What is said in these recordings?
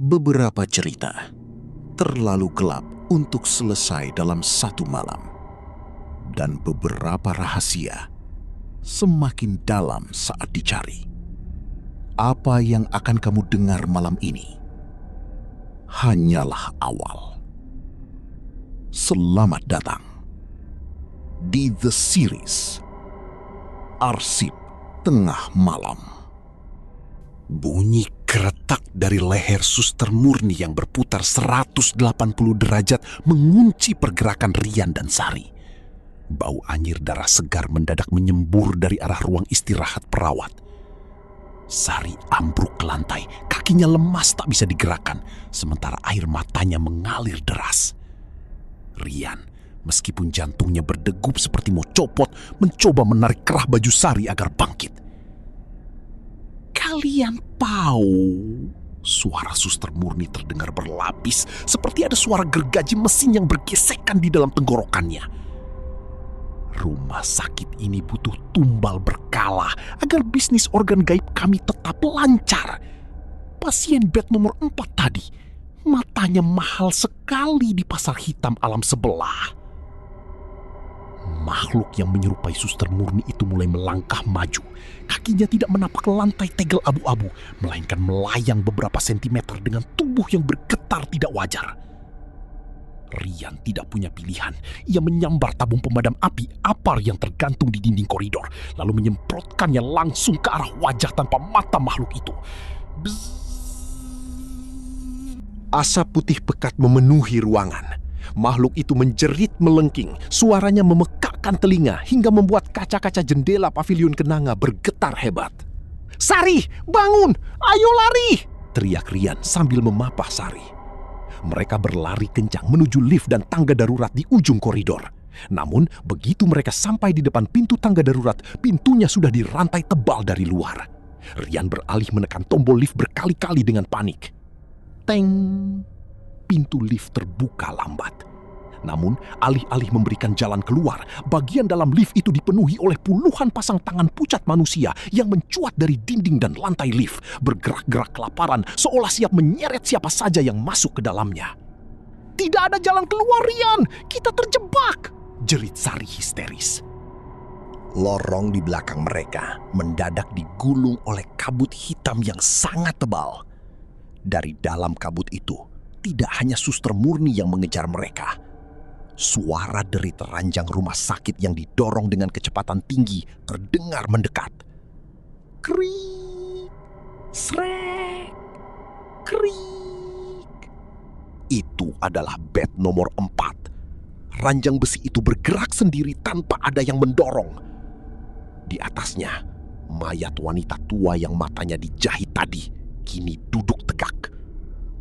Beberapa cerita terlalu gelap untuk selesai dalam satu malam, dan beberapa rahasia semakin dalam saat dicari. Apa yang akan kamu dengar malam ini hanyalah awal. Selamat datang di The Series Arsip Tengah Malam. Bunyi keretak dari leher Suster Murni yang berputar 180 derajat mengunci pergerakan Rian dan Sari. Bau anyir darah segar mendadak menyembur dari arah ruang istirahat perawat. Sari ambruk ke lantai, kakinya lemas tak bisa digerakkan, sementara air matanya mengalir deras. Rian, meskipun jantungnya berdegup seperti mau copot, mencoba menarik kerah baju Sari agar bangkit. "Kalian tahu?" Suara Suster Murni terdengar berlapis, seperti ada suara gergaji mesin yang bergesekan di dalam tenggorokannya. Rumah sakit ini butuh tumbal berkala agar bisnis organ gaib kami tetap lancar. Pasien bed nomor 4 tadi, matanya mahal sekali di pasar hitam alam sebelah. Makhluk yang menyerupai Suster Murni itu mulai melangkah maju. Kakinya tidak menapak lantai tegel abu-abu, melainkan melayang beberapa sentimeter dengan tubuh yang bergetar tidak wajar. Rian tidak punya pilihan. Ia menyambar tabung pemadam api apar yang tergantung di dinding koridor, lalu menyemprotkannya langsung ke arah wajah tanpa mata makhluk itu. Asap putih pekat memenuhi ruangan. Makhluk itu menjerit melengking, suaranya memekakkan telinga hingga membuat kaca-kaca jendela pavilion kenanga bergetar hebat. "Sari, bangun! Ayo lari!" teriak Rian sambil memapah Sari. Mereka berlari kencang menuju lift dan tangga darurat di ujung koridor. Namun, begitu mereka sampai di depan pintu tangga darurat, pintunya sudah dirantai tebal dari luar. Rian beralih menekan tombol lift berkali-kali dengan panik. Teng! Pintu lift terbuka lambat. Namun, alih-alih memberikan jalan keluar, bagian dalam lift itu dipenuhi oleh puluhan pasang tangan pucat manusia yang mencuat dari dinding dan lantai lift, bergerak-gerak kelaparan seolah siap menyeret siapa saja yang masuk ke dalamnya. "Tidak ada jalan keluar, Rian! Kita terjebak!" jerit Sari histeris. Lorong di belakang mereka mendadak digulung oleh kabut hitam yang sangat tebal. Dari dalam kabut itu, tidak hanya Suster Murni yang mengejar mereka. Suara derit ranjang rumah sakit yang didorong dengan kecepatan tinggi terdengar mendekat. Krik, srek, krik. Itu adalah bed nomor 4. Ranjang besi itu bergerak sendiri tanpa ada yang mendorong. Di atasnya, mayat wanita tua yang matanya dijahit tadi kini duduk tegak.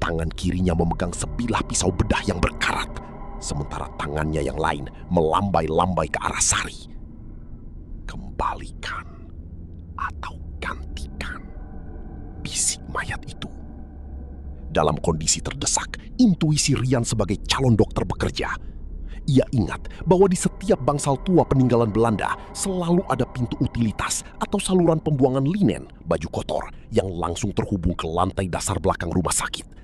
Tangan kirinya memegang sebilah pisau bedah yang berkarat, sementara tangannya yang lain melambai-lambai ke arah Sari. "Kembalikan atau gantikan," bisik mayat itu. Dalam kondisi terdesak, intuisi Rian sebagai calon dokter bekerja. Ia ingat bahwa di setiap bangsal tua peninggalan Belanda selalu ada pintu utilitas atau saluran pembuangan linen, baju kotor, yang langsung terhubung ke lantai dasar belakang rumah sakit.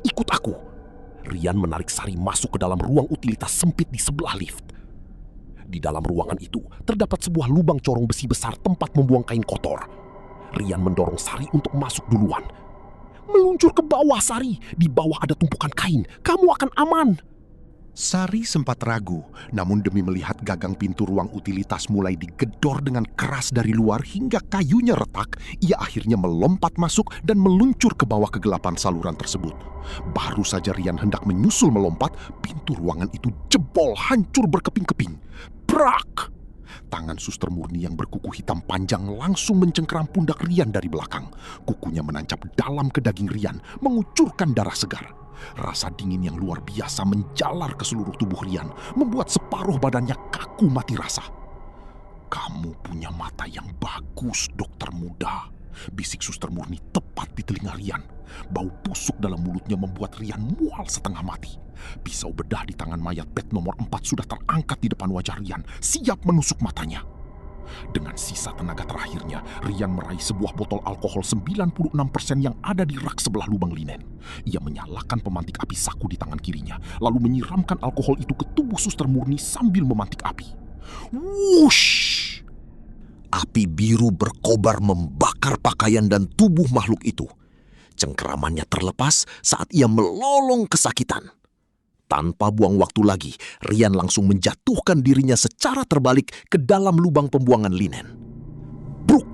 "Ikut aku." Rian menarik Sari masuk ke dalam ruang utilitas sempit di sebelah lift. Di dalam ruangan itu terdapat sebuah lubang corong besi besar tempat membuang kain kotor. Rian mendorong Sari untuk masuk duluan. "Meluncur ke bawah, Sari. Di bawah ada tumpukan kain. Kamu akan aman." Sari sempat ragu, namun demi melihat gagang pintu ruang utilitas mulai digedor dengan keras dari luar hingga kayunya retak, ia akhirnya melompat masuk dan meluncur ke bawah kegelapan saluran tersebut. Baru saja Rian hendak menyusul melompat, pintu ruangan itu jebol hancur berkeping-keping. Brak! Tangan Suster Murni yang berkuku hitam panjang langsung mencengkeram pundak Rian dari belakang. Kukunya menancap dalam ke daging Rian, mengucurkan darah segar. Rasa dingin yang luar biasa menjalar ke seluruh tubuh Rian, membuat separuh badannya kaku mati rasa. "Kamu punya mata yang bagus, dokter muda," bisik Suster Murni tepat di telinga Rian. Bau busuk dalam mulutnya membuat Rian mual setengah mati. Pisau bedah di tangan mayat bed nomor 4 sudah terangkat di depan wajah Rian, siap menusuk matanya. Dengan sisa tenaga terakhirnya, Rian meraih sebuah botol alkohol 96% yang ada di rak sebelah lubang linen. Ia menyalakan pemantik api saku di tangan kirinya, lalu menyiramkan alkohol itu ke tubuh Suster Murni sambil memantik api. Wush! Api biru berkobar membakar pakaian dan tubuh makhluk itu. Cengkeramannya terlepas saat ia melolong kesakitan. Tanpa buang waktu lagi, Rian langsung menjatuhkan dirinya secara terbalik ke dalam lubang pembuangan linen. Bruk!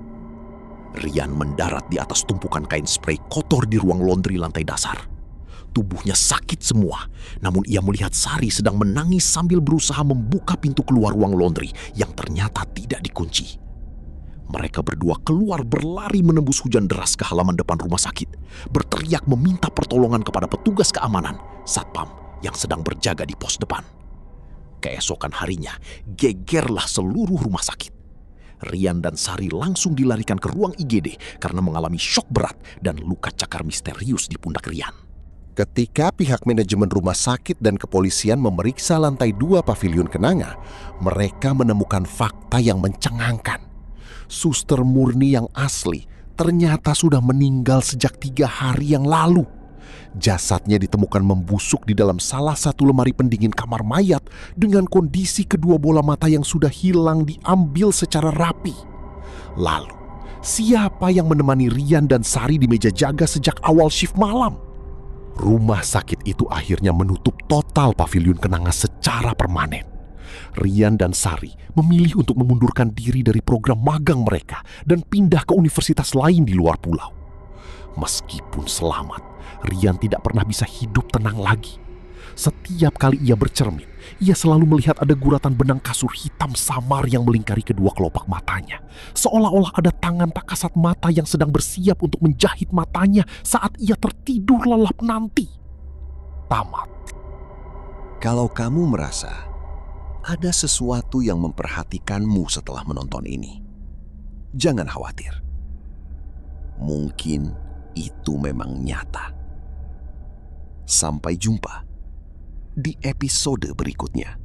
Rian mendarat di atas tumpukan kain spray kotor di ruang laundry lantai dasar. Tubuhnya sakit semua, namun ia melihat Sari sedang menangis sambil berusaha membuka pintu keluar ruang laundry yang ternyata tidak dikunci. Mereka berdua keluar berlari menembus hujan deras ke halaman depan rumah sakit, berteriak meminta pertolongan kepada petugas keamanan, satpam, yang sedang berjaga di pos depan. Keesokan harinya, gegerlah seluruh rumah sakit. Rian dan Sari langsung dilarikan ke ruang IGD karena mengalami syok berat dan luka cakar misterius di pundak Rian. Ketika pihak manajemen rumah sakit dan kepolisian memeriksa lantai 2 pavilion Kenanga, mereka menemukan fakta yang mencengangkan. Suster Murni yang asli ternyata sudah meninggal sejak 3 hari yang lalu. Jasadnya ditemukan membusuk di dalam salah satu lemari pendingin kamar mayat dengan kondisi kedua bola mata yang sudah hilang diambil secara rapi. Lalu, siapa yang menemani Rian dan Sari di meja jaga sejak awal shift malam? Rumah sakit itu akhirnya menutup total pavilion Kenanga secara permanen. Rian dan Sari memilih untuk memundurkan diri dari program magang mereka dan pindah ke universitas lain di luar pulau. Meskipun selamat, Rian tidak pernah bisa hidup tenang lagi. Setiap kali ia bercermin, ia selalu melihat ada guratan benang kasur hitam samar yang melingkari kedua kelopak matanya. Seolah-olah ada tangan tak kasat mata yang sedang bersiap untuk menjahit matanya saat ia tertidur lelap nanti. Tamat. Kalau kamu merasa ada sesuatu yang memperhatikanmu setelah menonton ini, jangan khawatir. Mungkin itu memang nyata. Sampai jumpa di episode berikutnya.